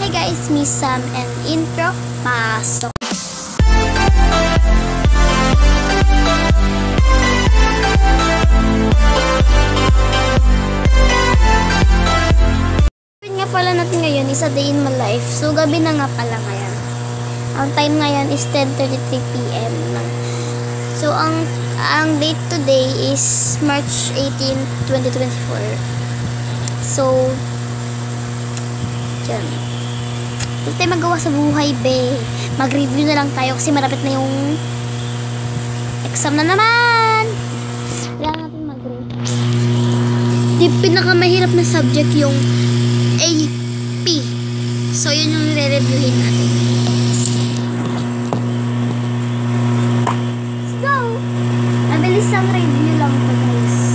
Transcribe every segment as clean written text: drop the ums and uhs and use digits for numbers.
Hey guys, Miss Sam and intro, pasok! Nga pala natin ngayon is a day in my life. So gabi na nga pala ngayon. Ang time ngayon is 10:33 PM. So ang date today is March 18, 2024. So dyan. Huwag tayo magawa sa buhay, be. Mag-review na lang tayo kasi marapit na yung exam na naman. Kailangan natin mag-review. Yung pinakamahirap na subject yung AP. So yun yung re-reviewin natin. Let's go! Mabilis ang review lang ito, guys.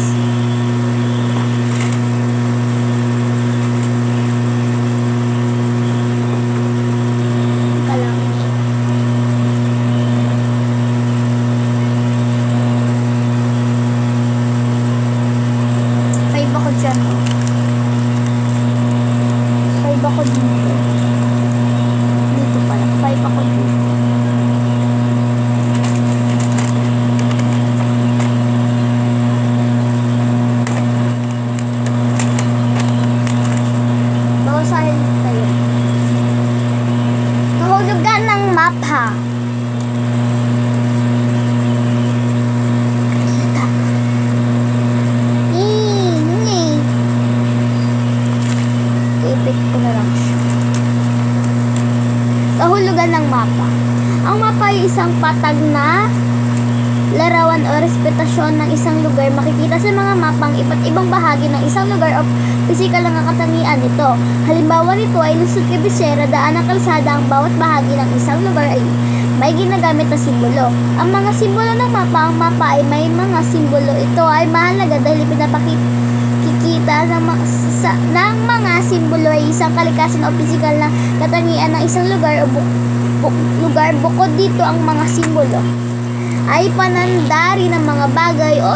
Kahulugan ng mapa. Ipit ko na lang siya. Kahulugan ng mapa. Ang mapa ay isang patag na larawan o representasyon ng isang lugar. Makikita sa mga mapang iba't ibang bahagi ng isang lugar o pisikal na katangian nito. Halimbawa nito ay lusot kabisera, daan ng kalsada. Ang bawat bahagi ng isang lugar ay may ginagamit na simbolo. Ang mga simbolo ng mapa, ang mapa ay may mga simbolo. Ito ay mahalaga dahil pinapakikita ng mga simbolo ay isang kalikasan o pisikal na katangian ng isang lugar o lugar. Bukod dito, ang mga simbolo ay panandari ng mga bagay o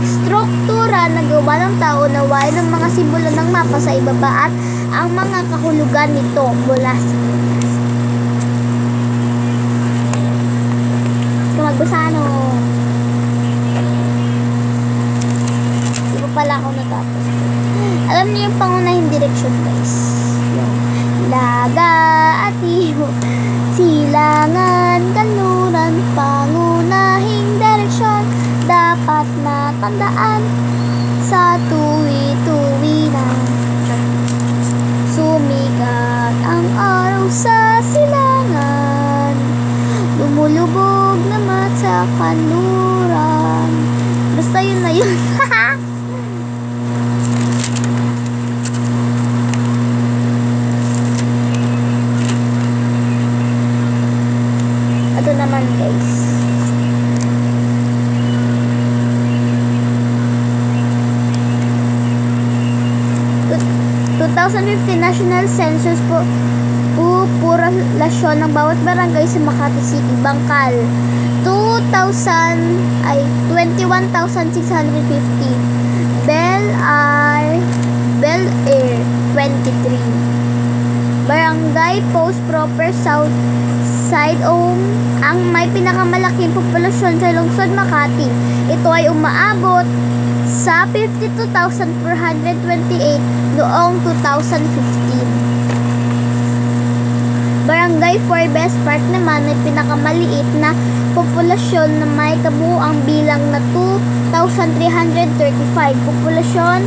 struktura na gawa ng tao na wala ng mga simbolo ng mapa sa ibaba at ang mga kahulugan nito mula sa magbasano. Di ba pala ako natapos? Alam niyo yung pangunahing direksyon, guys. Yung laga at iho, silangan, kanluran, pangunahing direksyon dapat natandaan sa tuwi-tuwi na sumikat ang araw sa silangan, lumulubog naman sa kanluran. Basta yun na yun. Ito naman, guys. The 2015 National Census populasyon ng bawat barangay sa Makati City, Bangkal. 21,650. Bel-Air 23. Barangay Post Proper South Side ang may pinakamalaking populasyon sa lungsod Makati. Ito ay umaabot sa 52,428 noong 2015. Barangay Forbes Park naman ay pinakamaliit na populasyon na may kabuuang bilang na 2,335. Populasyon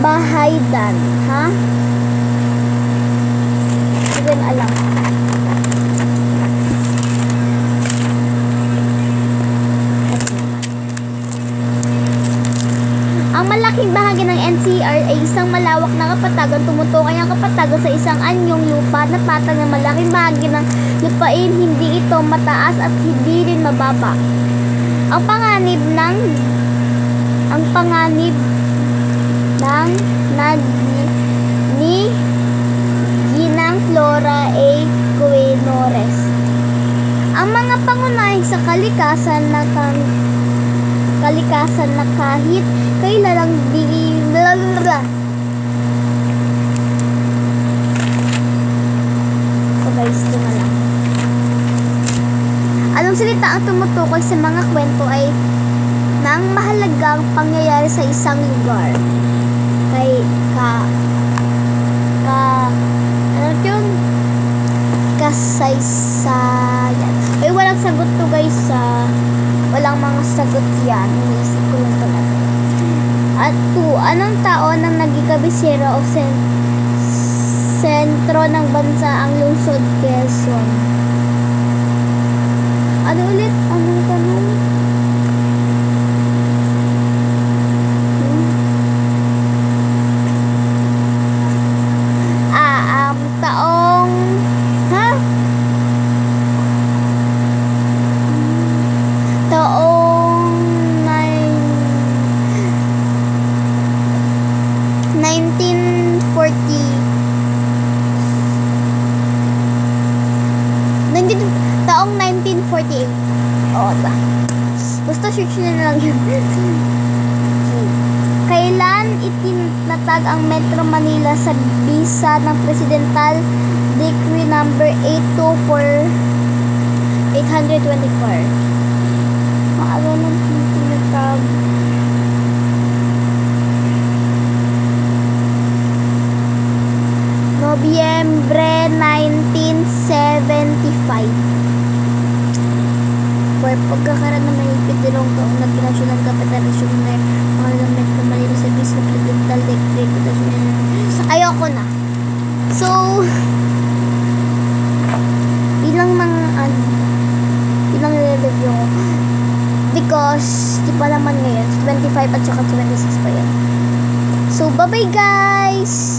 Bahaydan, ha? Hindi ko alam. Ang malaking bahagi ng NCR ay isang malawak na kapatagan. Tumutukoy ang kapatagan sa isang anyong lupa na patag na malaking bahagi ng lupain. Hindi ito mataas at hindi rin mababa. Ang panganib ni ginang Flora A. Quinores. Ang mga pangunahing sa kalikasan na kahit kailan lang talata ang tumutukoy sa mga kwento ay ng mahalagang pangyayari sa isang lugar. Ano yun? Kasaysayan. Ay, walang sagot to guys walang mga sagot yan. Inisip ko lang talaga. At 2, anong taon nang naging kabisera o sentro ng bansa ang lungsod Quezon? Ano ulit? Anong tanong? Taong taong 1948. Oo ba? Basta search na lang yun. Kailan itinatag ang Metro Manila sa bisa ng Presidential Decree number 824? Maaga nang itinatag. Nobyembre 1975. For pagkakaroon ng mahigpit dalawang taong nag-national capitalism na pangalang Metro Manila sa bis na Presidential Decree. Ayoko na. So, ilang review ko. Because, di pa naman ngayon. 25 at saka 26 pa yan. So, bye-bye guys!